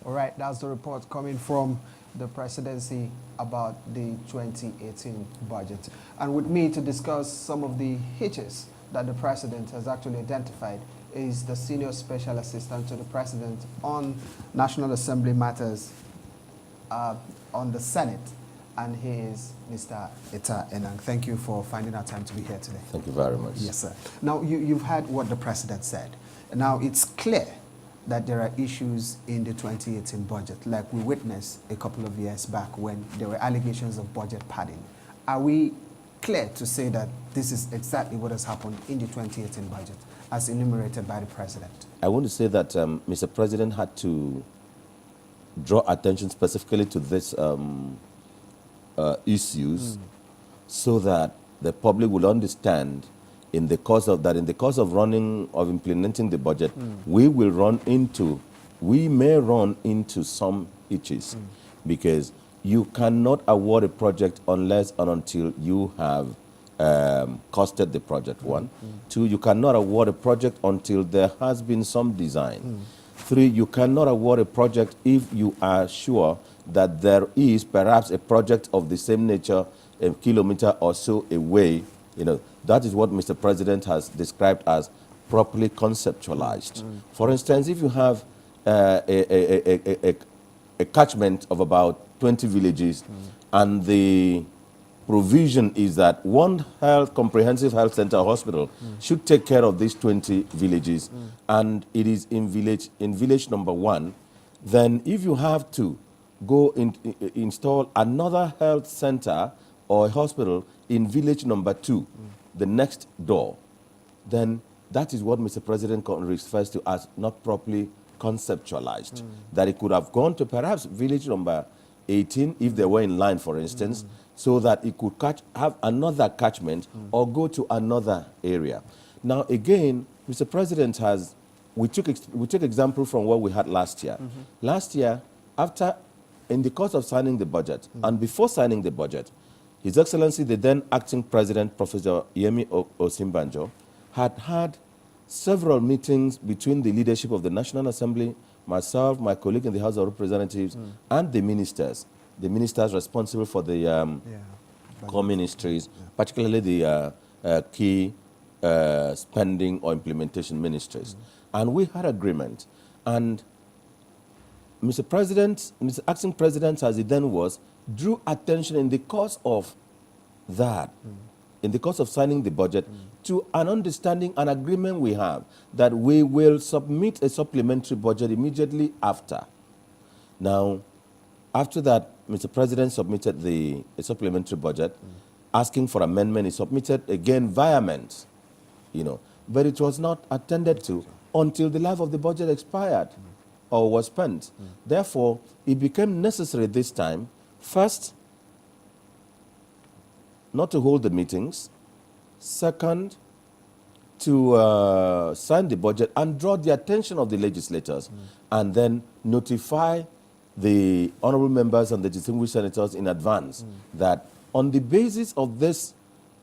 All right, that's the report coming from the presidency about the 2018 budget. And with me to discuss some of the hitches that the president has actually identified is the senior special assistant to the president on National Assembly matters on the Senate, and he is Mr. Ita Enang. Thank you for finding our time to be here today. Thank you very much. Yes, sir. Now, you've heard what the president said. Now, it's clear that there are issues in the 2018 budget, like we witnessed a couple of years back when there were allegations of budget padding. Are we clear to say that this is exactly what has happened in the 2018 budget, as enumerated by the president? I want to say that Mr. President had to draw attention specifically to this issues so that the public will understand in the course of implementing the budget, we may run into some hitches because you cannot award a project unless and until you have costed the project, one. Two, you cannot award a project until there has been some design. Three, you cannot award a project if you are sure that there is perhaps a project of the same nature a kilometer or so away. You know, that is what Mr. President has described as properly conceptualized. For instance, if you have a catchment of about 20 villages and the provision is that one comprehensive health center or hospital should take care of these 20 villages and it is in village number 1, then if you have to go install another health center or a hospital in village number 2, the next door, then that is what Mr. President refers to as not properly conceptualized. That it could have gone to perhaps village number 18 if they were in line, for instance, so that it could have another catchment or go to another area. Now again, Mr. President we took example from what we had last year. Last year, in the course of signing the budget and before signing the budget, His Excellency, the then acting president, Professor Yemi Osinbajo, had several meetings between the leadership of the National Assembly, myself, my colleague in the House of Representatives, and the ministers responsible for the core ministries, particularly the key spending or implementation ministries. And we had agreement. And Mr. Acting President, as he then was, drew attention in the course of that, in the course of signing the budget, to an understanding, an agreement we have that we will submit a supplementary budget immediately after. Now, after that, Mr. President submitted a supplementary budget, asking for amendment. He submitted again vehement, but it was not attended to until the life of the budget expired or was spent. Therefore, it became necessary this time, first, not to hold the meetings, second, to sign the budget and draw the attention of the legislators, and then notify the honorable members and the distinguished senators in advance that on the basis of this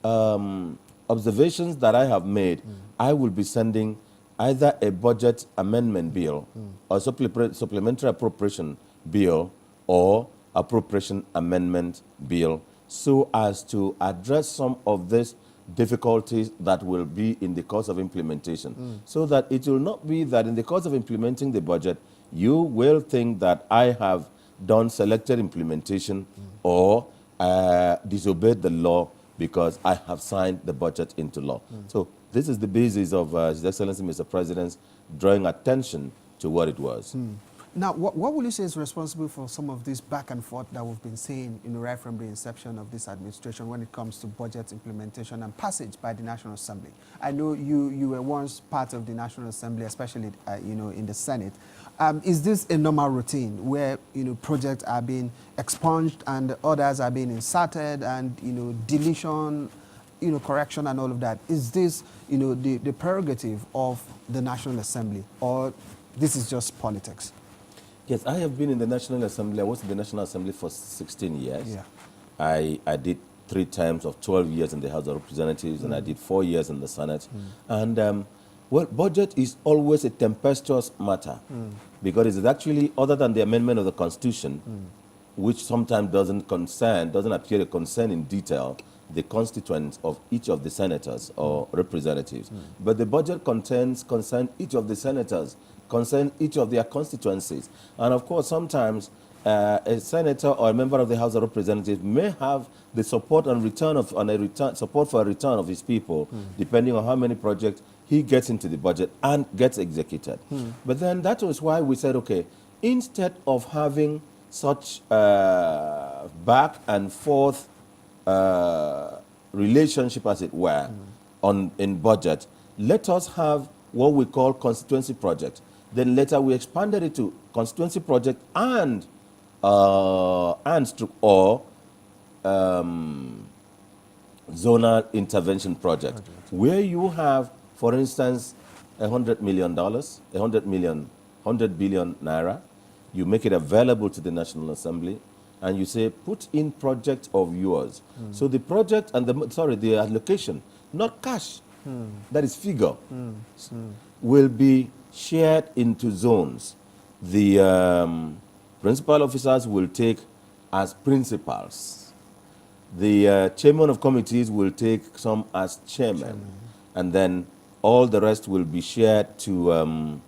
observations that I have made, I will be sending either a budget amendment bill or supplementary appropriation bill or appropriation amendment bill, so as to address some of these difficulties that will be in the course of implementation, so that it will not be that in the course of implementing the budget, you will think that I have done selected implementation or disobeyed the law because I have signed the budget into law. So this is the basis of His Excellency Mr. President's drawing attention to what it was. Now, what will you say is responsible for some of this back and forth that we've been seeing right from the inception of this administration when it comes to budget implementation and passage by the National Assembly? I know you were once part of the National Assembly, especially in the Senate. Is this a normal routine where projects are being expunged and others are being inserted and deletion, correction and all of that? Is this the prerogative of the National Assembly, or this is just politics? Yes, I have been in the National Assembly. I was in the National Assembly for 16 years. Yeah. I did 3 terms of 12 years in the House of Representatives, and I did 4 years in the Senate. And, well, budget is always a tempestuous matter. because it is actually, other than the amendment of the Constitution, which sometimes doesn't appear to concern in detail the constituents of each of the senators or representatives. But the budget concerns each of the senators, concern each of their constituencies. And of course, sometimes a senator or a member of the House of Representatives may have the support and support for a return of his people, depending on how many projects he gets into the budget and gets executed. But then that was why we said, okay, instead of having such back and forth relationship, as it were, in budget, let us have what we call constituency project. Then later we expanded it to constituency project and zonal intervention project, where you have, for instance, $100 million, 100 billion naira. You make it available to the National Assembly, and you say, put in projects of yours. So the project and the allocation, not cash, that is figure, will be shared into zones. The principal officers will take as principals. The chairman of committees will take some as chairman. And then all the rest will be shared to,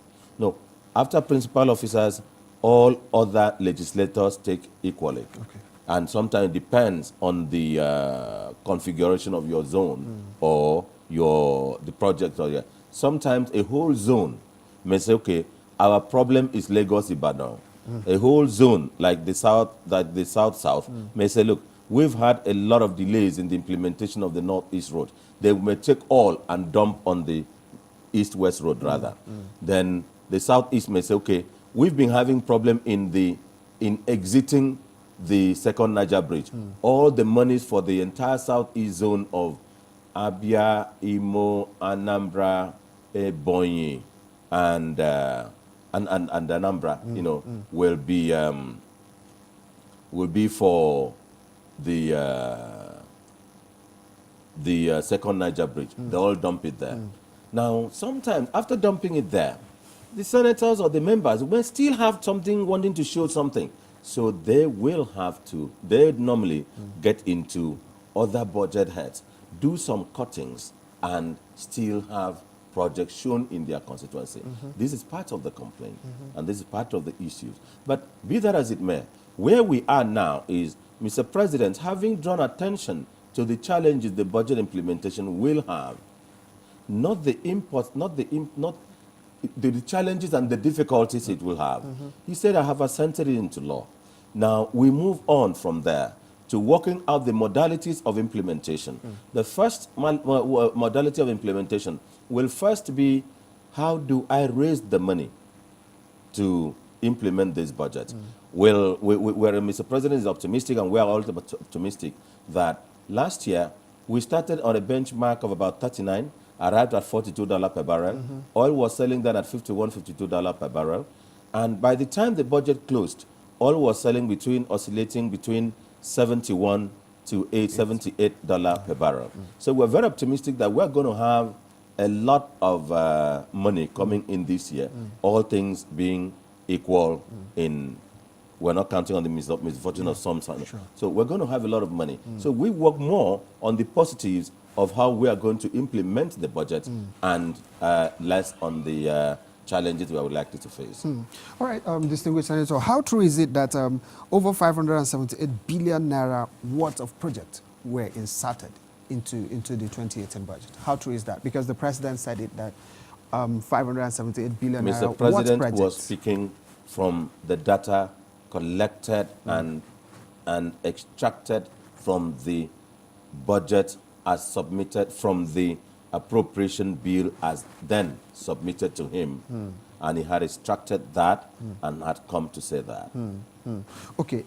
after principal officers, all other legislators take equally. Okay. And sometimes it depends on the configuration of your zone or the project. Sometimes a whole zone may say, okay, our problem is Lagos-Ibadan. A whole zone like the South, may say, look, we've had a lot of delays in the implementation of the North-East Road. They may take all and dump on the East-West Road rather. Then the Southeast may say, okay, we've been having problem in exiting the second Niger Bridge. All the monies for the entire Southeast zone of Abia, Imo, Anambra, Ebonyi, and Anambra, will be for the second Niger Bridge. They all dump it there. Now, sometimes after dumping it there, the senators or the members will still have something wanting to show something. So they will have to, they normally get into other budget heads, do some cuttings, and still have projects shown in their constituency. This is part of the complaint, and this is part of the issues. But be that as it may, where we are now is, Mr. President, having drawn attention to the challenges the budget implementation will have, not the challenges and the difficulties it will have. He said, I have assented it into law. Now, we move on from there to working out the modalities of implementation. The first modality of implementation will first be, how do I raise the money to implement this budget? Well, where Mr. President is optimistic, and we are all optimistic, that last year we started on a benchmark of about 39, arrived at $42 per barrel. Oil was selling then at $51, $52 per barrel. And by the time the budget closed, oil was selling oscillating between $71 to $78 per barrel. So we're very optimistic that we're going to have a lot of money coming in this year, all things being equal we're not counting on the misfortune of some. Sure. So we're going to have a lot of money. So we work more on the positives of how we are going to implement the budget and less on the challenges we are likely to face. All right, distinguished Senator, how true is it that over 578 billion naira worth of projects were inserted into the 2018 budget? How true is that? Because the president said it that 578 billion naira Mr. President was speaking from the data collected and extracted from the budget as submitted, from the appropriation bill as then submitted to him. And he had extracted that and had come to say that. Okay,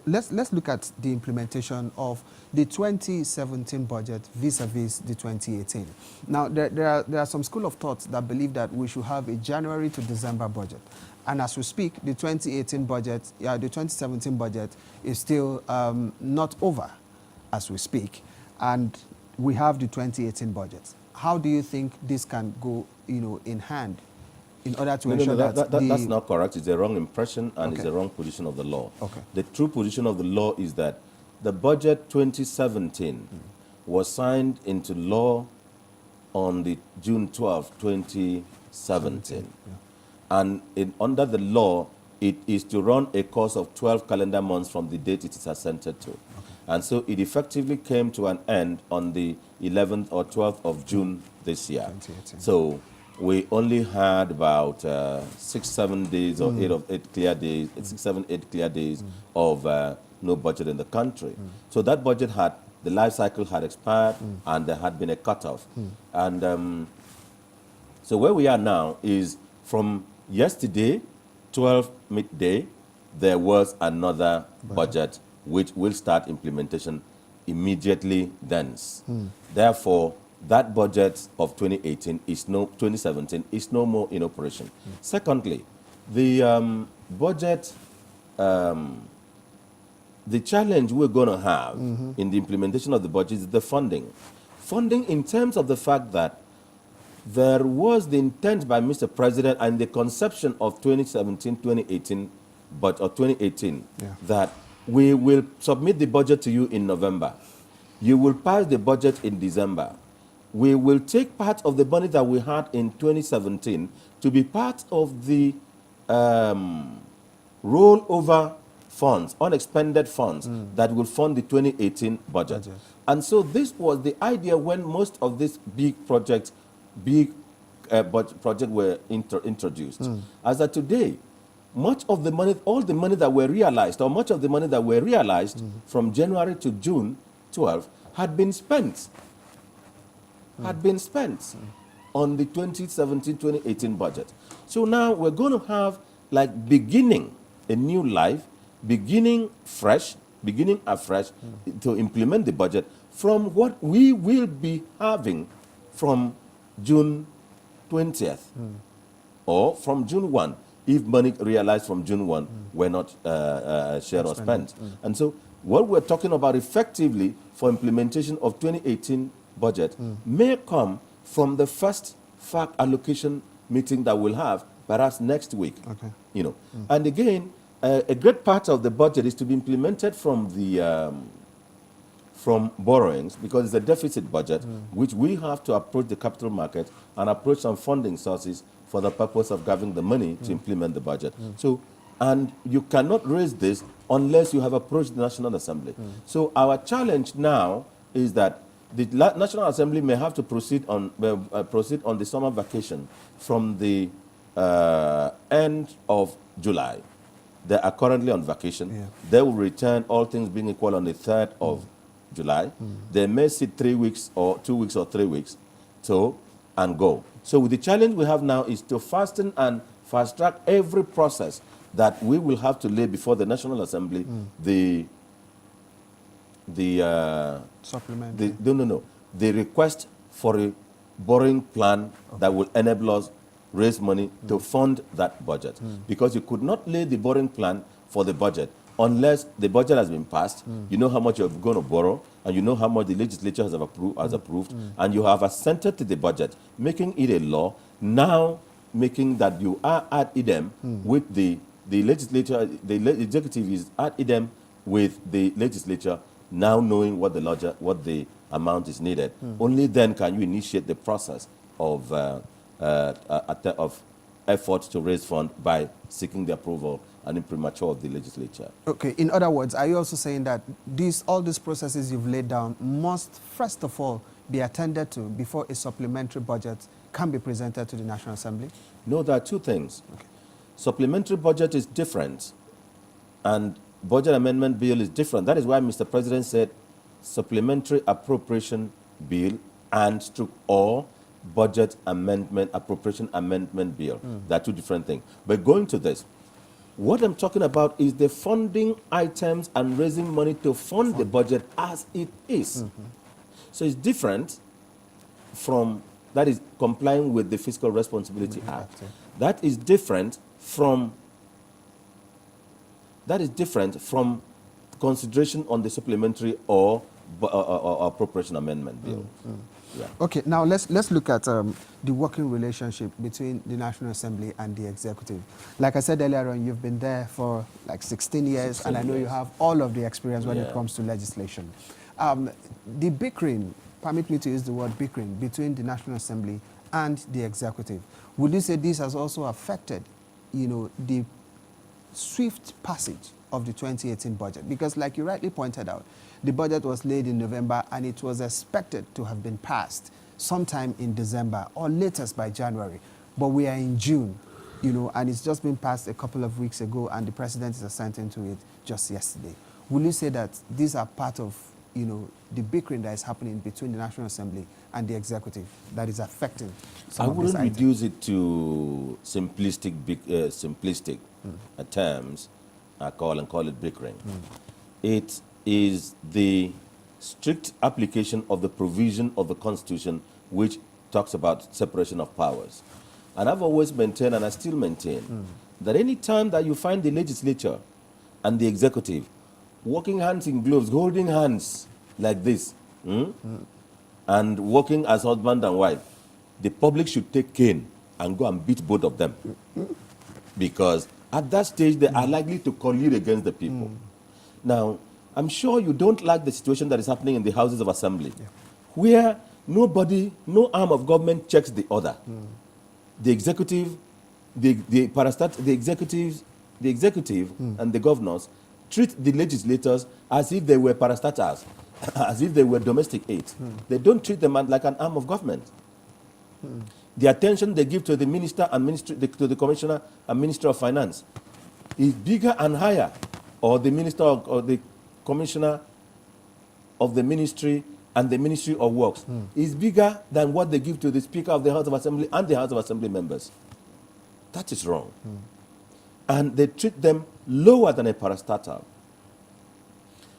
let's look at the implementation of the 2017 budget vis-a-vis the 2018. Now, there are some school of thoughts that believe that we should have a January to December budget. And as we speak, the 2018 budget, the 2017 budget is still not over as we speak. And we have the 2018 budget. How do you think this can go, in hand in order to No, ensure that's not correct. It's a wrong impression and it's Okay. a wrong position of the law. Okay. The true position of the law is that the budget 2017 was signed into law on the June 12, 2017. And under the law, it is to run a course of 12 calendar months from the date it is assented to. And so it effectively came to an end on the 11th or 12th of June this year. 2018. So we only had about 6, 7 days or 8 clear days, 6, 7, 8 clear days of no budget in the country. So that budget had, the life cycle had expired and there had been a cutoff. And so where we are now is from yesterday, 12 midday, there was another budget which will start implementation immediately thence. Therefore, that budget of 2017 is no more in operation. Secondly, the budget, the challenge we're going to have in the implementation of the budget is the funding. Funding in terms of the fact that there was the intent by Mr. President and the conception of 2017-2018, but or 2018, that we will submit the budget to you in November. You will pass the budget in December. We will take part of the money that we had in 2017 to be part of the rollover funds, unexpended funds that will fund the 2018 budget. And so this was the idea when most of these big projects, were introduced. As of today, much of the money, all the money that were realized, or much of the money that were realized from January to June 12 had been spent. On the 2017-2018 budget. So now we're going to have like beginning a new life, beginning afresh to implement the budget from what we will be having from June 20th or from June 1 if money realized from June 1 were not shared or spent. And so what we're talking about effectively for implementation of 2018 budget may come from the first FAC allocation meeting that we'll have perhaps next week. You know, and again, a great part of the budget is to be implemented from the from borrowings because it's a deficit budget, which we have to approach the capital market and approach some funding sources for the purpose of gathering the money to implement the budget. So, and you cannot raise this unless you have approached the National Assembly. So our challenge now is that the National Assembly may have to proceed on the summer vacation from the end of July. They are currently on vacation. They will return, all things being equal, on the 3rd of July. They may sit 3 weeks or 2 weeks or 3 weeks and go. So the challenge we have now is to fasten and fast track every process that we will have to lay before the National Assembly the request for a borrowing plan that will enable us raise money to fund that budget. Because you could not lay the borrowing plan for the budget unless the budget has been passed, you know how much you're going to borrow, and you know how much the legislature has approved, and you have assented to the budget, making it a law, now making that you are at idem with the legislature, the executive is at idem with the legislature, now knowing what the amount is needed. Only then can you initiate the process of effort to raise funds by seeking the approval and imprimatur of the legislature. Okay, in other words, are you also saying that all these processes you've laid down must, first of all, be attended to before a supplementary budget can be presented to the National Assembly? No, there are two things. Supplementary budget is different, and budget amendment bill is different. That is why Mr. President said supplementary appropriation bill or budget amendment, appropriation amendment bill. They are two different things. But going to this, what I'm talking about is the funding items and raising money to fund the budget as it is. So it's different from, that is complying with the Fiscal Responsibility Act. That is different from consideration on the supplementary or appropriation amendment bill. Yeah. Okay, now let's look at the working relationship between the National Assembly and the executive. Like I said earlier on, you've been there for like 16 years, 16 and I know you years. have all of the experience when it Yeah. comes to legislation. The bickering, permit me to use the word bickering, between the National Assembly and the executive, would you say this has also affected, the swift passage of the 2018 budget? Because like you rightly pointed out, the budget was laid in November and it was expected to have been passed sometime in December or latest by January. But we are in June, and it's just been passed a couple of weeks ago and the president is assenting to it just yesterday. Will you say that these are part of, the bickering that is happening between the National Assembly and the executive that is affecting some I of these wouldn't items? reduce it to simplistic terms. I call it bickering. It is the strict application of the provision of the Constitution which talks about separation of powers. And I've always maintained, and I still maintain, that any time that you find the legislature and the executive working hands in gloves, holding hands like this, and working as husband and wife, the public should take cane and go and beat both of them. Because at that stage, they are likely to collude against the people. Now, I'm sure you don't like the situation that is happening in the Houses of Assembly, where nobody, no arm of government checks the other. The executive, the executive and the governors treat the legislators as if they were parastatals, as if they were domestic aids. They don't treat them like an arm of government. The attention they give to the minister and to the commissioner and minister of finance is bigger and higher, or the minister or the commissioner of the ministry and the Ministry of Works is bigger than what they give to the Speaker of the House of Assembly and the House of Assembly members. That is wrong. And they treat them lower than a parastatal.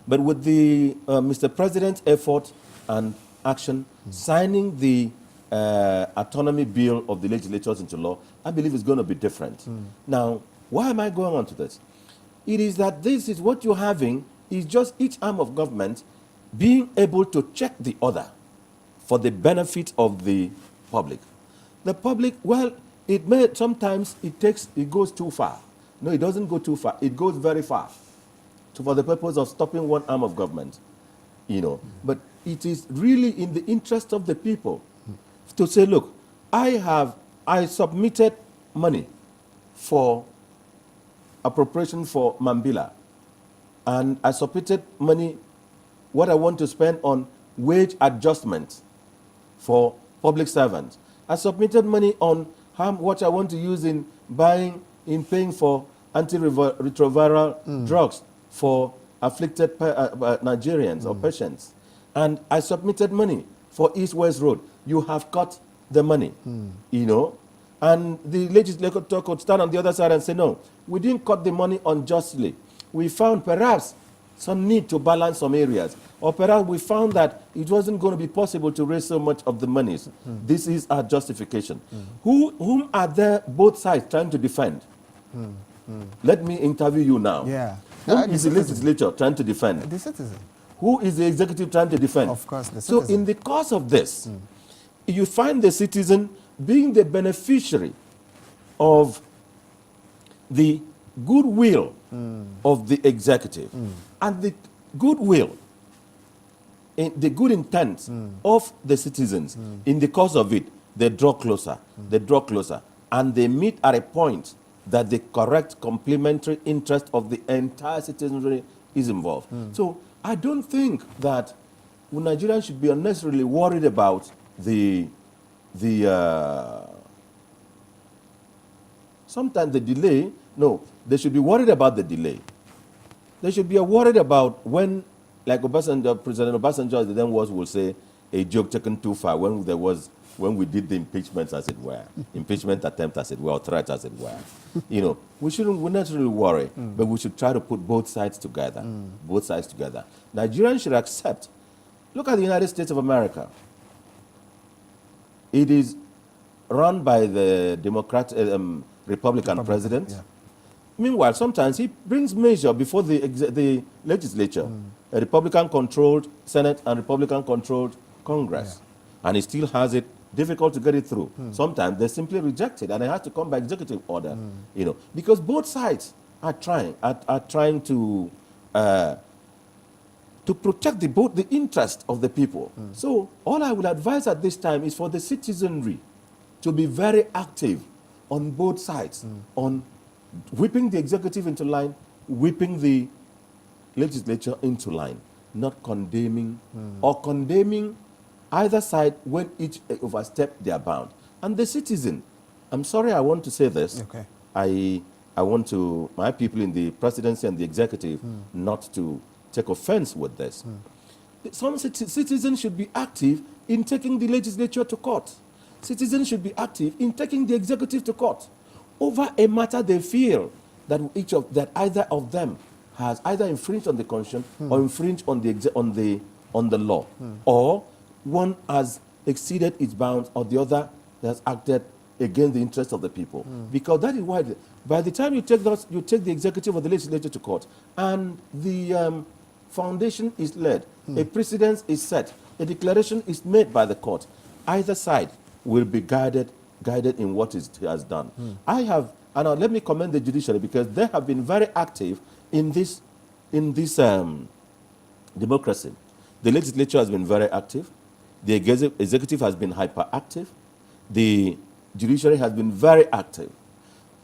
But with the Mr. President's effort and action, signing the autonomy bill of the legislatures into law, I believe it's going to be different. Now, why am I going on to this? It is that this is what you're having is just each arm of government being able to check the other for the benefit of the public. The public, well, sometimes it goes too far. No, it doesn't go too far. It goes very far for the purpose of stopping one arm of government, But it is really in the interest of the people to say, look, I submitted money for appropriation for Mambila, and I submitted money, what I want to spend on wage adjustment for public servants. I submitted money on what I want to use in paying for antiretroviral drugs for afflicted Nigerians or patients. And I submitted money for East-West Road. You have cut the money, And the legislature could stand on the other side and say, no, we didn't cut the money unjustly. We found perhaps some need to balance some areas. Or perhaps we found that it wasn't going to be possible to raise so much of the monies. This is our justification. Whom are there both sides trying to defend? Let me interview you now. Yeah. Who is the legislature trying to defend? The citizen. Who is the executive trying to defend? Of course, the citizen. So in the course of this, you find the citizen being the beneficiary of the goodwill of the executive and the goodwill, the good intent of the citizens. In the course of it, they draw closer, and they meet at a point that the correct complementary interest of the entire citizenry is involved. So I don't think that Nigerians should be unnecessarily worried about sometimes the delay. No, they should be worried about the delay. They should be worried about when, like President Obasanjo then will say, a joke taken too far when we did the impeachments, as it were, impeachment attempt, as it were, or threat, as it were. We shouldn't necessarily worry, but we should try to put both sides together. Both sides together. Nigerians should accept. Look at the United States of America. It is run by the Republican president. Yeah. Meanwhile, sometimes he brings measure before the legislature. a Republican-controlled Senate and Republican-controlled Congress. Yeah. And he still has it difficult to get it through. Sometimes they simply reject it, and it has to come by executive order, you know, because both sides are trying to protect both the interest of the people. So all I would advise at this time is for the citizenry to be very active on both sides, on whipping the executive into line, whipping the legislature into line, not condemning or condemning either side when each overstep their bound. And the citizen, I'm sorry I want to say this, Okay. I want to, my people in the presidency and the executive, not to take offense with this. Some citizens should be active in taking the legislature to court. Citizens should be active in taking the executive to court over a matter they feel that either of them has either infringed on the constitution or infringed on the law, or one has exceeded its bounds or the other has acted against the interests of the people. Because that is why by the time you take the executive or the legislature to court, and the foundation is laid, a precedent is set, a declaration is made by the court, either side will be guided in what it has done. Let me commend the judiciary, because they have been very active in this democracy. The legislature has been very active. The executive has been hyperactive. The judiciary has been very active.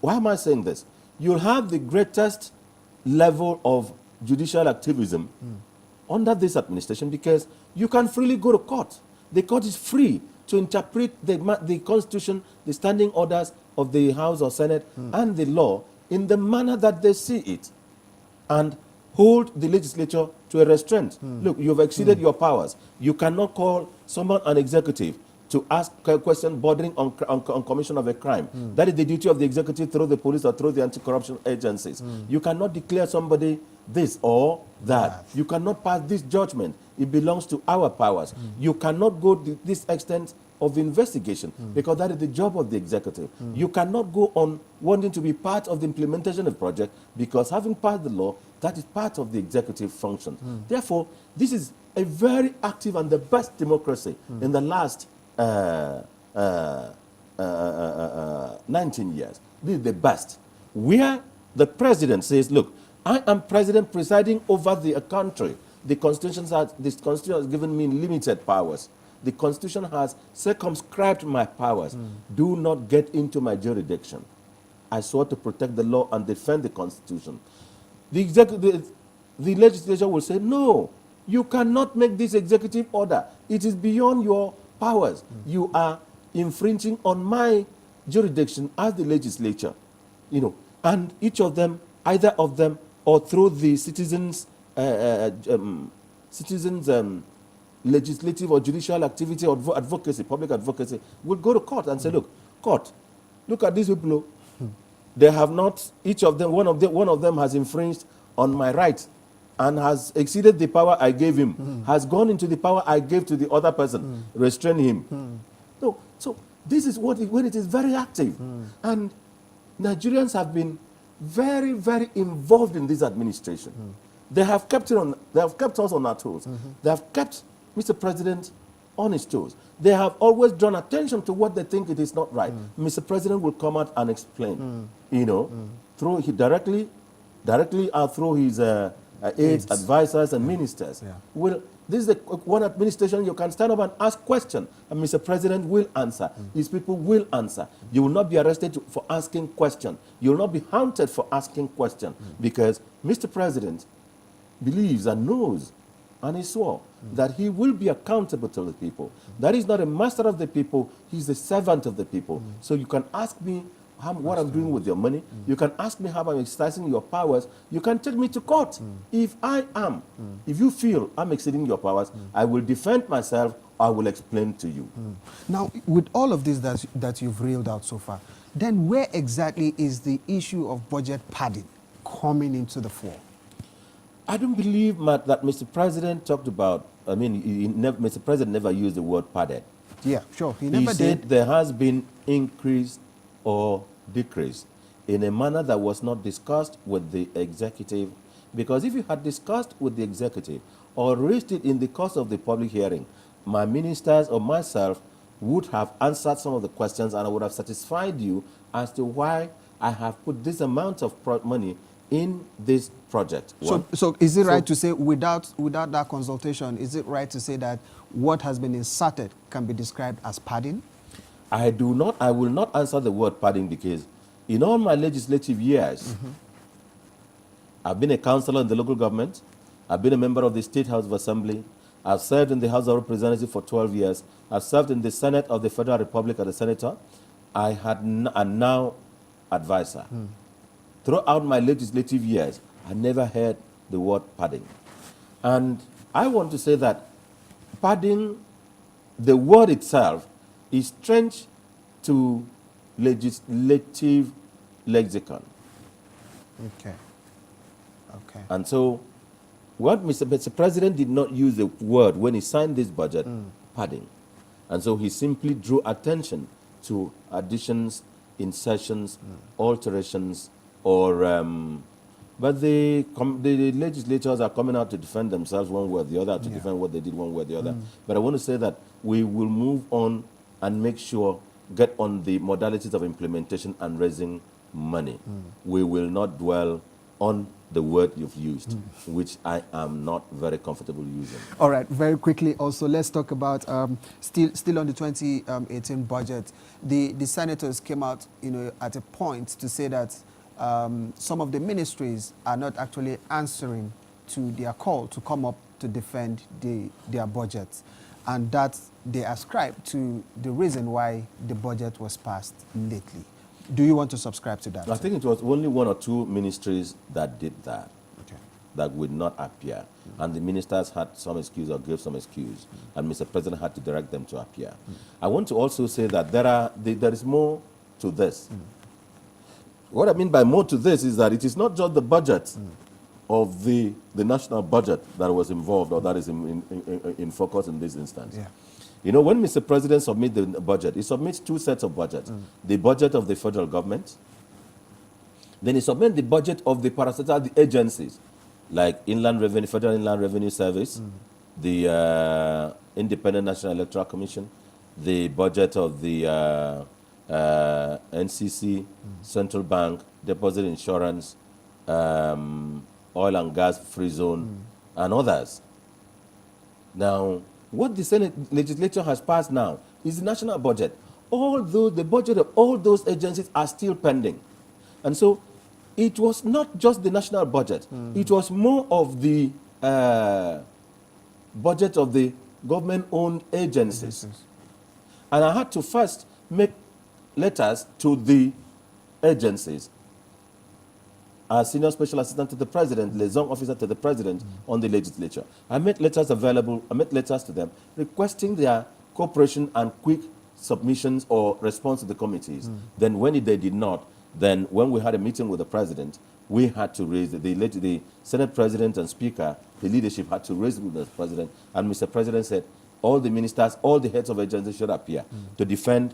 Why am I saying this? You'll have the greatest level of judicial activism under this administration, because you can freely go to court. The court is free to interpret the Constitution, the standing orders of the House or Senate, and the law in the manner that they see it, and hold the legislature to a restraint. Look, you've exceeded your powers. You cannot call someone an executive to ask a question bordering on commission of a crime. That is the duty of the executive through the police or through the anti-corruption agencies. You cannot declare somebody this or that. You cannot pass this judgment. It belongs to our powers. You cannot go this extent of investigation, because that is the job of the executive. You cannot go on wanting to be part of the implementation of the project, because having passed the law, that is part of the executive function. Therefore, this is a very active and the best democracy in the last 19 years. This is the best. Where the president says, look, I am president presiding over the country. The Constitution has given me limited powers. The Constitution has circumscribed my powers. Do not get into my jurisdiction. I swore to protect the law and defend the Constitution. The legislature will say, no, you cannot make this executive order. It is beyond your powers. You are infringing on my jurisdiction as the legislature. You know, and each of them, either of them, or through the citizens' legislative or judicial activity or advocacy, public advocacy, will go to court and say, look, court, look at these people. They have not, each of them, one of them has infringed on my right and has exceeded the power I gave him, has gone into the power I gave to the other person, restrain him. So this is when it is very active. And Nigerians have been very, very involved in this administration. They have kept us on our toes. They have kept Mr. President on his toes. They have always drawn attention to what they think it is not right. Mr. President will come out and explain, you know, directly through his aides, advisors, and ministers. Well, this is the one administration you can stand up and ask questions, and Mr. President will answer. His people will answer. You will not be arrested for asking questions. You will not be haunted for asking questions, because Mr. President believes and knows and he swore that he will be accountable to the people. That he's not a master of the people, he's a servant of the people. So you can ask me what I'm doing with your money. You can ask me how I'm exercising your powers. You can take me to court. If you feel I'm exceeding your powers, I will defend myself. I will explain to you. Now, with all of this that you've reeled out so far, then where exactly is the issue of budget padding coming into the fore? I don't believe that Mr. President talked about, Mr. President never used the word padded. Yeah, sure, he never said did. There has been increase or decrease in a manner that was not discussed with the executive Because if you had discussed with the executive or raised it in the course of the public hearing, my ministers or myself would have answered some of the questions, and I would have satisfied you as to why I have put this amount of money in this project. So is it right to say without that consultation, is it right to say that what has been inserted can be described as padding? I will not answer the word padding, because in all my legislative years, I've been a councillor in the local government, I've been a member of the State House of Assembly, I've served in the House of Representatives for 12 years, I've served in the Senate of the Federal Republic as a senator, I had a now advisor. Throughout my legislative years, I never heard the word padding. And I want to say that padding, the word itself, is strange to legislative lexicon. Okay. Okay. And so, what Mr. President did not use the word when he signed this budget, padding. And so he simply drew attention to additions, insertions, alterations, or but the legislators are coming out to defend themselves one way or the other, to defend what they did one way or the other. But I want to say that we will move on and make sure, get on the modalities of implementation and raising money. We will not dwell on the word you've used, which I am not very comfortable using. All right, very quickly also, let's talk about, still on the 2018 budget, the senators came out, at a point to say that some of the ministries are not actually answering to their call to come up to defend their budgets, and that they ascribe to the reason why the budget was passed lately. Do you want to subscribe to that? I think it was only one or two ministries that did that, that would not appear. And the ministers had some excuse or gave some excuse, and Mr. President had to direct them to appear. I want to also say that there is more to this. What I mean by more to this is that it is not just the budget of the national budget that was involved or that is in focus in this instance. Yeah. When Mr. President submits the budget, he submits two sets of budgets. The budget of the federal government, then he submits the budget of the parastatal agencies, like Federal Inland Revenue Service, the Independent National Electoral Commission, the budget of the NCC, Central Bank, Deposit Insurance, Oil and Gas Free Zone, and others. Now, what the Senate legislature has passed now is the national budget. Although the budget of all those agencies are still pending. And so it was not just the national budget. It was more of the budget of the government-owned agencies. And I had to first make letters to the agencies. As Senior Special Assistant to the President, Liaison Officer to the President on the legislature. I made letters to them requesting their cooperation and quick submissions or response to the committees. Then when they did not, then when we had a meeting with the President, we had to raise, the Senate President and Speaker, the leadership had to raise it with the President, and Mr. President said all the ministers, all the heads of agencies should appear to defend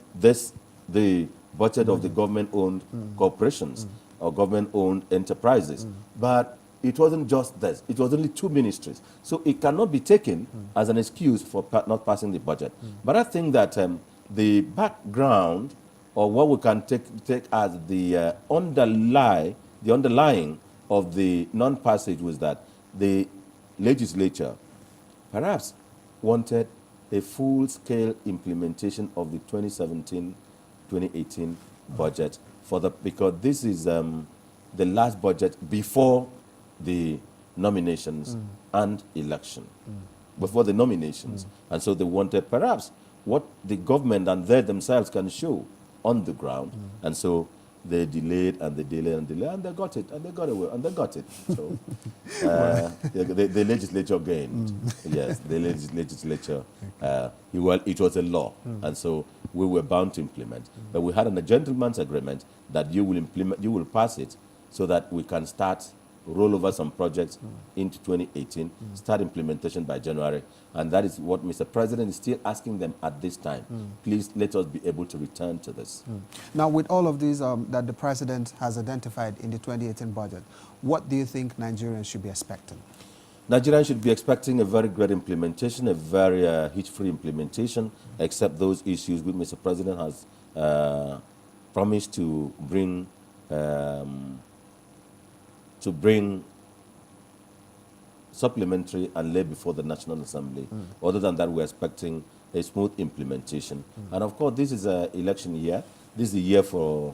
the budget of the government-owned corporations or government-owned enterprises. But it wasn't just this. It was only two ministries. So it cannot be taken as an excuse for not passing the budget. But I think that the background, or what we can take as the underlying of the non-passage, was that the legislature perhaps wanted a full-scale implementation of the 2017-2018 budget because this is the last budget before the nominations and election, before the nominations. And so they wanted perhaps what the government and they themselves can show on the ground. And so they delayed and they delayed and delayed, and they got it, and they got away, and they got it. So the legislature gained. Yes, the legislature, it was a law, and so we were bound to implement. But we had a gentleman's agreement that you will pass it so that we can start roll over some projects into 2018, start implementation by January. And that is what Mr. President is still asking them at this time. Please let us be able to return to this. Now, with all of these that the President has identified in the 2018 budget, what do you think Nigerians should be expecting? Nigerians should be expecting a very great implementation, a very hitch-free implementation, except those issues which Mr. President has promised to bring supplementary and lay before the National Assembly. Other than that, we're expecting a smooth implementation. And of course, this is an election year. This is the year for,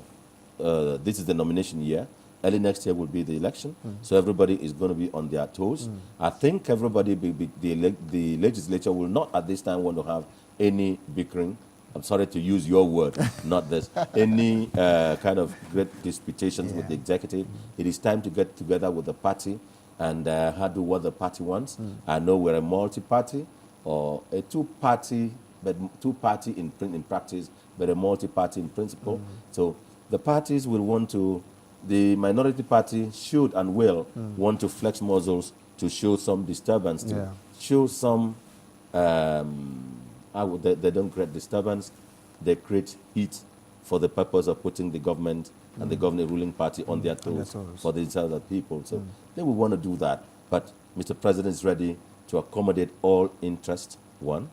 this is the nomination year. Early next year will be the election, so everybody is going to be on their toes. I think everybody, the legislature will not at this time want to have any bickering. I'm sorry to use your word, not this. Any kind of great disputations with the executive. It is time to get together with the party and do what the party wants. I know we're a multi-party or a two-party, but two-party in practice, but a multi-party in principle. So the parties will want to. The minority party should and will want to flex muscles to show some disturbance, to show some, they don't create disturbance, they create heat for the purpose of putting the government and the governing ruling party on their toes for the desires of the people. So they will want to do that. But Mr. President is ready to accommodate all interests, one.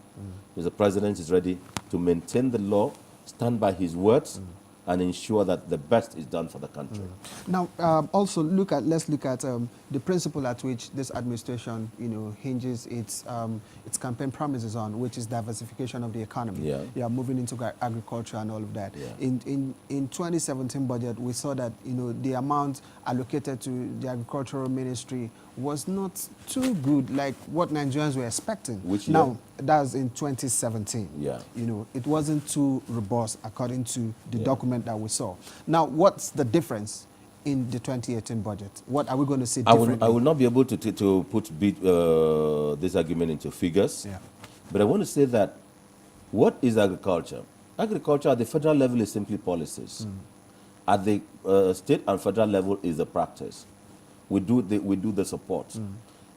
Mr. President is ready to maintain the law, stand by his words, and ensure that the best is done for the country. Now, also let's look at the principle at which this administration, hinges its campaign promises on, which is diversification of the economy. Yeah, moving into agriculture and all of that. In 2017 budget, we saw that the amount allocated to the agricultural ministry was not too good, like what Nigerians were expecting. Which year? Now, that's in 2017. Yeah. It wasn't too robust according to the document that we saw. Now, what's the difference in the 2018 budget? What are we going to see differently? I will not be able to put this argument into figures, but I want to say that what is agriculture? Agriculture at the federal level is simply policies. At the state and federal level is the practice. We do the support.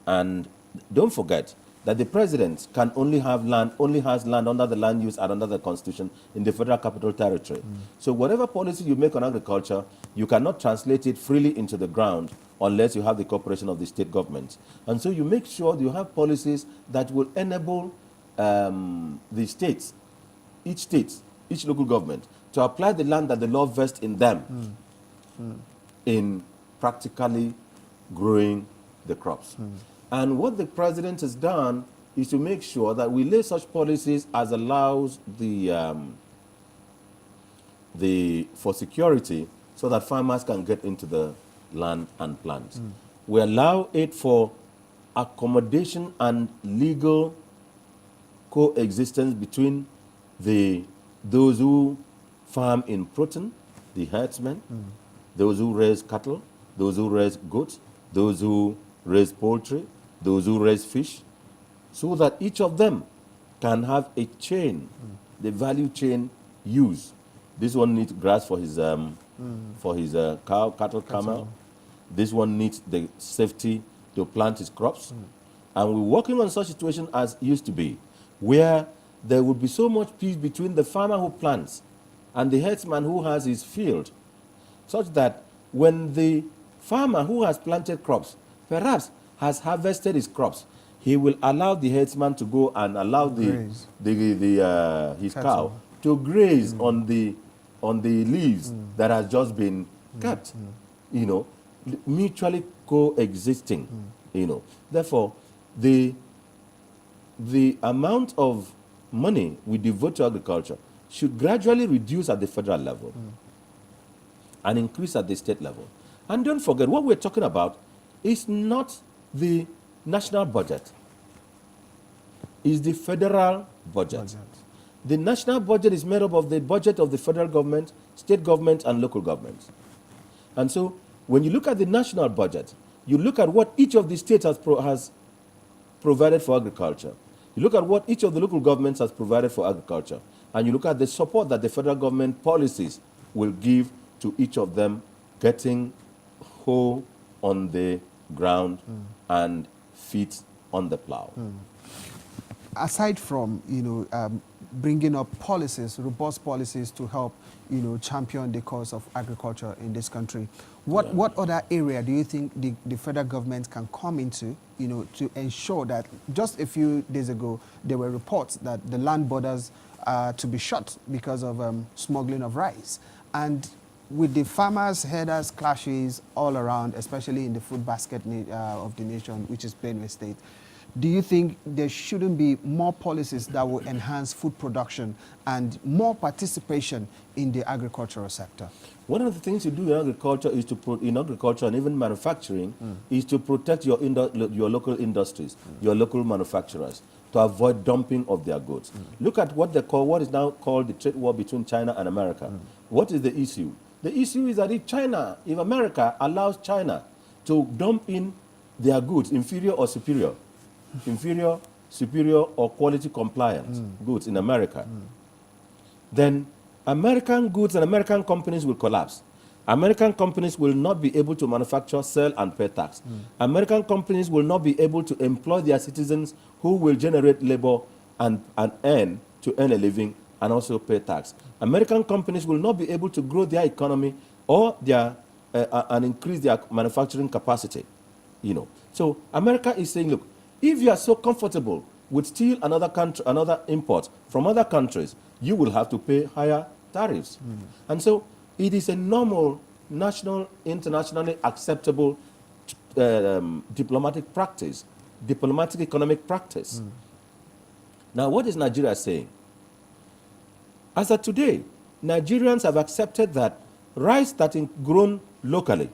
And don't forget that the president can only has land under the land use and under the constitution in the Federal Capital Territory. So whatever policy you make on agriculture, you cannot translate it freely into the ground unless you have the cooperation of the state government. And so you make sure you have policies that will enable the states, each local government, to apply the land that the law vests in them in practically growing the crops. And what the president has done is to make sure that we lay such policies as allows for security so that farmers can get into the land and plant. We allow it for accommodation and legal coexistence between those who farm in protein, the herdsmen, those who raise cattle, those who raise goats, those who raise poultry, those who raise fish, so that each of them can have a chain, the value chain use. This one needs grass for his cattle, camel. This one needs the safety to plant his crops. And we're working on such a situation as used to be, where there would be so much peace between the farmer who plants and the herdsman who has his field, such that when the farmer who has planted crops, perhaps has harvested his crops, he will allow the herdsman to go and allow his cow to graze on the leaves that has just been kept, mutually coexisting, Therefore, the amount of money we devote to agriculture should gradually reduce at the federal level and increase at the state level. And don't forget, what we're talking about is not the national budget. It's the federal budget. The national budget is made up of the budget of the federal government, state government, and local governments. And so, when you look at the national budget, you look at what each of the states has provided for agriculture. You look at what each of the local governments has provided for agriculture. And you look at the support that the federal government policies will give to each of them getting whole on the ground and feet on the plow. Aside from bringing up policies, robust policies to help champion the cause of agriculture in this country, what other area do you think the federal government can come into to ensure that? Just a few days ago there were reports that the land borders are to be shut because of smuggling of rice, and with the farmers herders clashes all around, especially in the food basket of the nation, which is Benue State, do you think there shouldn't be more policies that will enhance food production and more participation in the agricultural sector? One of the things you do in agriculture is in agriculture and even manufacturing is to protect your local industries, your local manufacturers, to avoid dumping of their goods. Look at what is now called the trade war between China and America. What is the issue? The issue is that if America allows China to dump in their goods, inferior or superior, or quality compliant goods in America, then American goods and American companies will collapse. American companies will not be able to manufacture, sell, and pay tax. American companies will not be able to employ their citizens who will generate labor and earn a living and also pay tax. American companies will not be able to grow their economy or and increase their manufacturing capacity. So America is saying, look, if you are so comfortable with steel and other imports from other countries, you will have to pay higher tariffs. And so it is a normal, national, internationally acceptable diplomatic practice, diplomatic economic practice. Now, what is Nigeria saying? As of today, Nigerians have accepted that rice that is grown locally,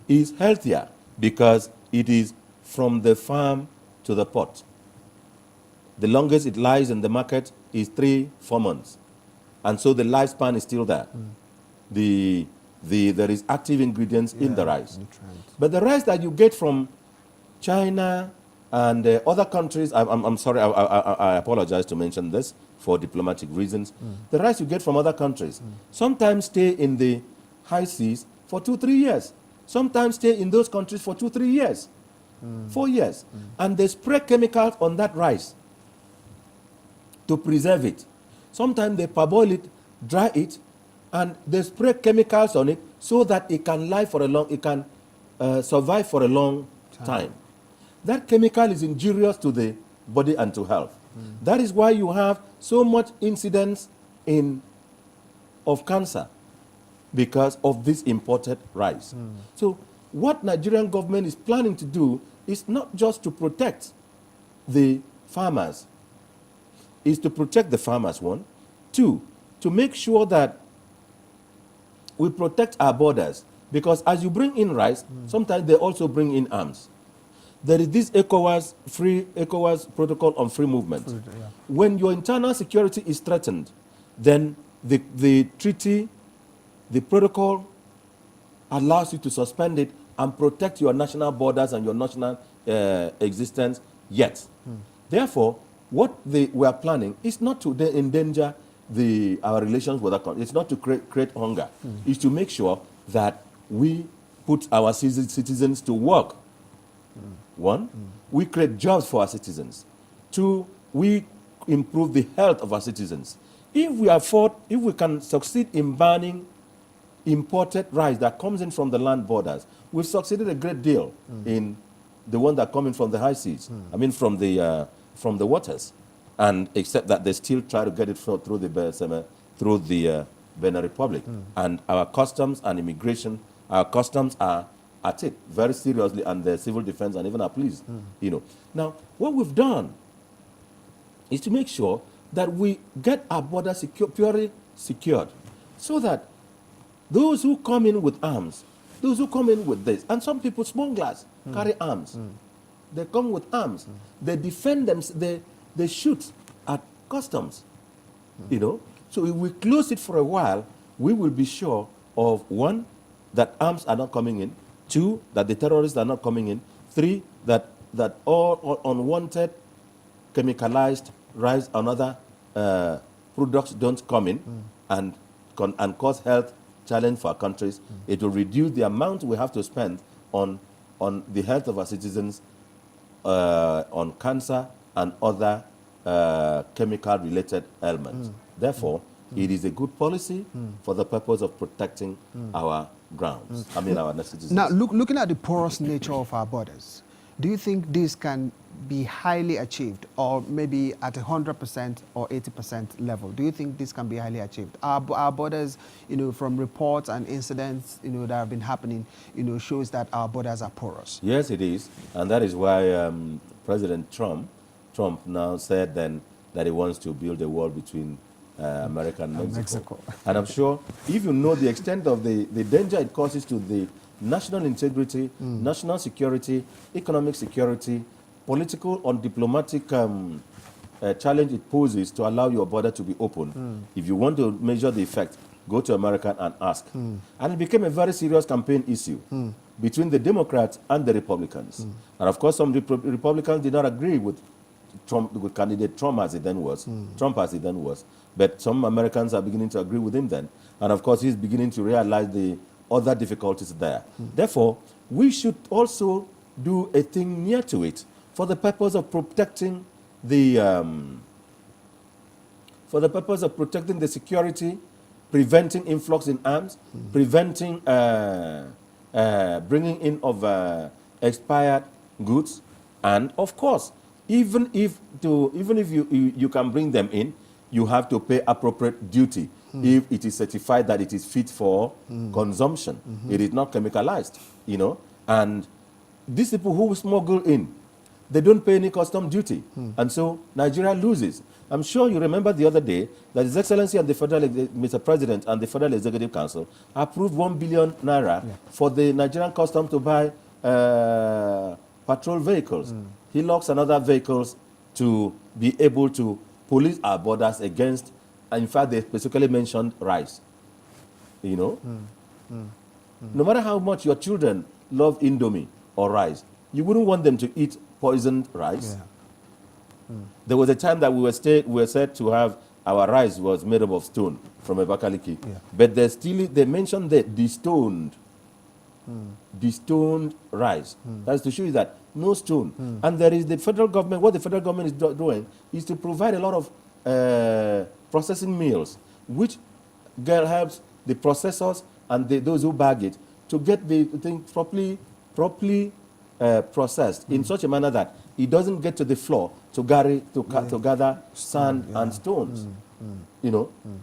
is healthier because it is from the farm to the pot. The longest it lies in the market is 3-4 months. And so the lifespan is still there. There is active ingredients in the rice. Nutrients. But the rice that you get from China and other countries, I'm sorry, I apologize to mention this for diplomatic reasons. The rice you get from other countries sometimes stay in the high seas for 2-3 years. Sometimes stay in those countries for 2-3 years, 4 years. And they spray chemicals on that rice to preserve it. Sometimes they parboil it, dry it, and they spray chemicals on it so that it can survive for a long time. That chemical is injurious to the body and to health. That is why you have so much incidence of cancer, because of this imported rice. So what Nigerian government is planning to do is not just to protect the farmers, is to protect the farmers, one. Two, to make sure that we protect our borders, because as you bring in rice, sometimes they also bring in arms. There is this ECOWAS protocol on free movement. When your internal security is threatened, then the treaty, the protocol allows you to suspend it and protect your national borders and your national existence yet. Therefore, what we are planning is not to endanger our relations with our country. It's not to create hunger. It's to make sure that we put our citizens to work. One, we create jobs for our citizens. Two, we improve the health of our citizens. If we can succeed in banning imported rice that comes in from the land borders, we've succeeded a great deal in the one that come in from the high seas. I mean, from the waters, and except that they still try to get it through the Benin Republic. And our customs and immigration, our customs are at it very seriously, and the civil defense and even our police. Now, what we've done is to make sure that we get our border purely secured, so that those who come in with arms, those who come in with this, and some people, smugglers, carry arms. They come with arms. They defend them. They shoot at customs. So if we close it for a while, we will be sure of, one, that arms are not coming in. Two, that the terrorists are not coming in. Three, that all unwanted chemicalized rice and other products don't come in and cause health challenge for our countries. It will reduce the amount we have to spend on the health of our citizens, on cancer and other chemical-related ailments. Therefore, it is a good policy for the purpose of protecting our grounds, our citizens. Now, looking at the porous nature of our borders, do you think this can be highly achieved, or maybe at 100% or 80% level? Do you think this can be highly achieved? Our borders, from reports and incidents, that have been happening, shows that our borders are porous. Yes, it is, and that is why President Trump now said then that he wants to build a wall between America and Mexico. And I'm sure if you know the extent of the danger it causes to the national integrity, national security, economic security, political or diplomatic challenge it poses to allow your border to be open. If you want to measure the effect, go to America and ask. And it became a very serious campaign issue between the Democrats and the Republicans. And of course, some Republicans did not agree with Trump, with candidate Trump as he then was, but some Americans are beginning to agree with him then. And of course, he's beginning to realize the other difficulties there. Therefore, we should also do a thing near to it for the purpose of protecting the security, preventing influx in arms, preventing bringing in of expired goods, and of course, even if you can bring them in, you have to pay appropriate duty if it is certified that it is fit for consumption. It is not chemicalized, And these people who smuggle in, they don't pay any custom duty. And so Nigeria loses. I'm sure you remember the other day that His Excellency and the Mr. President and the Federal Executive Council approved 1 billion naira for the Nigerian custom to buy patrol vehicles, hillocks and other vehicles to be able to police our borders against, and in fact, they specifically mentioned rice. No matter how much your children love Indomie or rice, you wouldn't want them to eat poisoned rice. There was a time that we were said to have our rice was made up of stone from Abakaliki, but they mentioned the destoned rice. That's to show you that no stone. And there is the federal government. What the federal government is doing is to provide a lot of processing mills, which helps the processors and those who bag it to get the thing properly processed in such a manner that it doesn't get to the floor to gather sand and stones.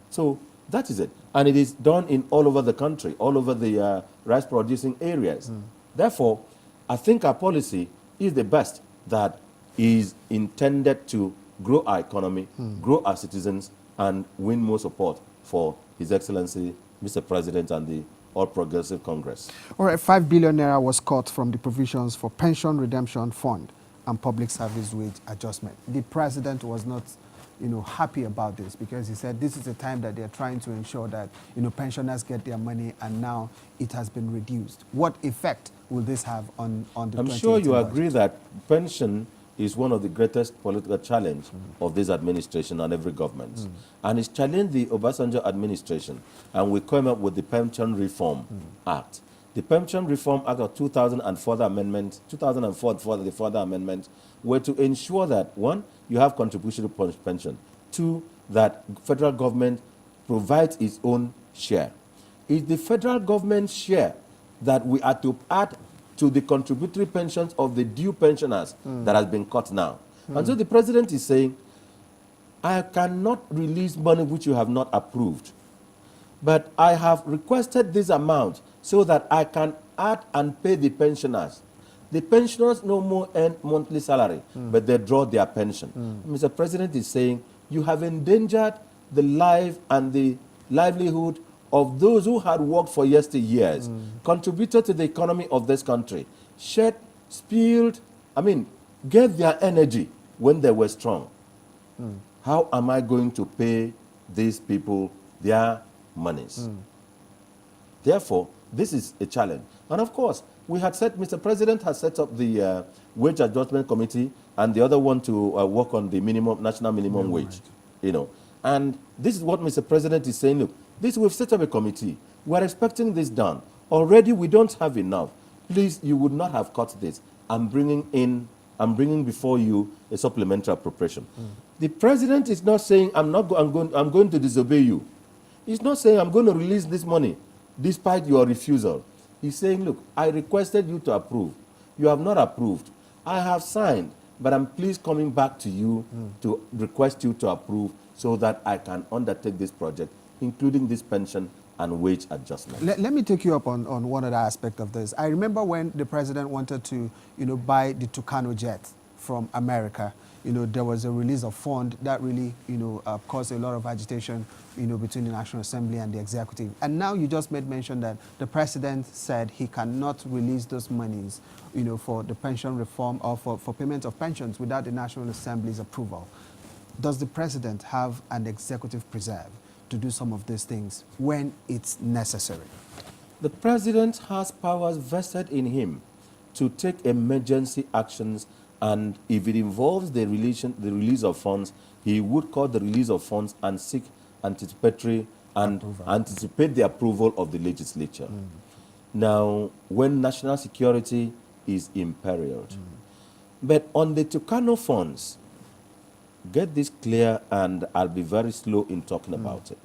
So that is it. And it is done in all over the country, all over the rice producing areas. Therefore, I think our policy is the best that is intended to grow our economy, grow our citizens, and win more support for His Excellency, Mr. President, and the All Progressive Congress. All right, 5 billion naira was cut from the provisions for pension redemption fund and public service wage adjustment. The president was not, happy about this, because he said this is a time that they're trying to ensure that, pensioners get their money, and now it has been reduced. What effect will this have on the I'm sure you agree that pension is one of the greatest political challenge of this administration and every government. And it's challenged the Obasanjo administration, and we came up with the Pension Reform Act. The Pension Reform Act of 2004, the further amendment, were to ensure that, one, you have contribution to pension. Two, that federal government provides its own share. It's the federal government share that we are to add to the contributory pensions of the due pensioners that has been cut now. And so the president is saying, I cannot release money which you have not approved, but I have requested this amount so that I can add and pay the pensioners. The pensioners no more earn monthly salary, but they draw their pension. Mr. President is saying, you have endangered the life and the livelihood of those who had worked for years, contributed to the economy of this country, gave their energy when they were strong. How am I going to pay these people their monies? Therefore, this is a challenge. And of course, Mr. President has set up the Wage Adjustment Committee and the other one to work on the national minimum wage. And this is what Mr. President is saying, look, we've set up a committee. we're expecting this done. Already we don't have enough. Please, you would not have cut this. I'm bringing before you a supplementary appropriation. The president is not saying, I'm going to disobey you. He's not saying, I'm going to release this money despite your refusal. He's saying, look, I requested you to approve. You have not approved. I have signed, but I'm pleased coming back to you to request you to approve so that I can undertake this project, including this pension and wage adjustment. Let me take you up on one other aspect of this. I remember when the president wanted to, buy the Tucano jet from America, there was a release of fund that really, caused a lot of agitation, between the National Assembly and the executive. And now you just made mention that the president said he cannot release those monies, for the pension reform or for payment of pensions without the National Assembly's approval. Does the president have an executive preserve to do some of these things when it's necessary? The president has powers vested in him to take emergency actions, and if it involves the release of funds, he would call the release of funds and seek anticipatory and anticipate the approval of the legislature. Now, when national security is imperiled. But on the Tucano funds, get this clear, and I'll be very slow in talking about it.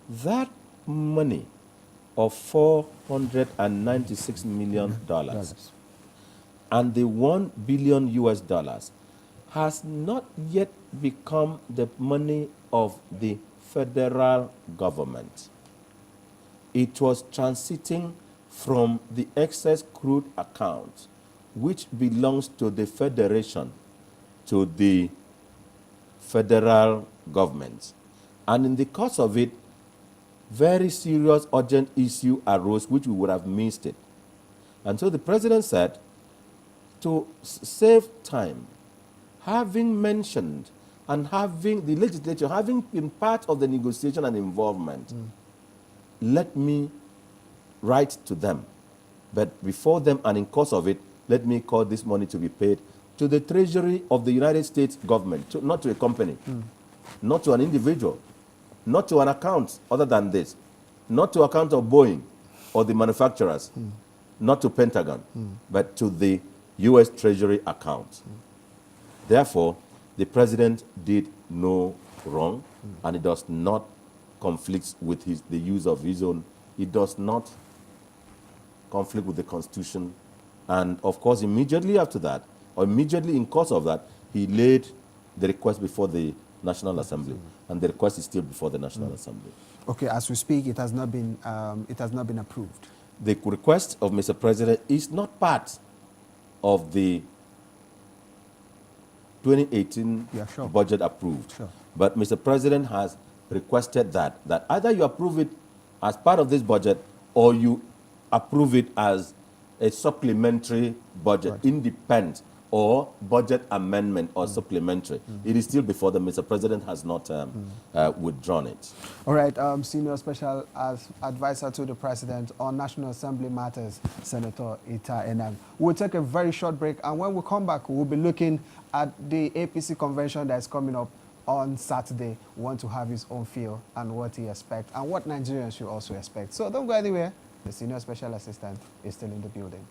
That money of $496 million and the $1 billion US has not yet become the money of the federal government. It was transiting from the excess crude account, which belongs to the federation, to the federal government. And in the course of it, very serious urgent issue arose which we would have missed it. And so the president said, to save time, having mentioned and having the legislature, having been part of the negotiation and involvement, let me write to them. But before them and in course of it, let me call this money to be paid to the treasury of the United States government, not to a company, not to an individual, not to an account other than this, not to account of Boeing or the manufacturers, not to Pentagon, but to the U.S. Treasury account. Therefore, the president did no wrong, and it does not conflict with the use of his own. It does not conflict with the Constitution. And of course, immediately after that, or immediately in course of that, he laid the request before the National Assembly, and the request is still before the National Assembly. Okay, as we speak, it has not been approved. The request of Mr. President is not part of the 2018 budget approved. But Mr. President has requested that either you approve it as part of this budget or you approve it as a supplementary budget, independent, or budget amendment or supplementary. It is still before the Mr. President has not withdrawn it. All right, Senior Special Advisor to the President on National Assembly Matters, Senator Ita Enang. We'll take a very short break, and when we come back, we'll be looking at the APC convention that's coming up on Saturday. We want to have his own feel and what he expects, and what Nigerians should also expect. So don't go anywhere. The Senior Special Assistant is still in the building.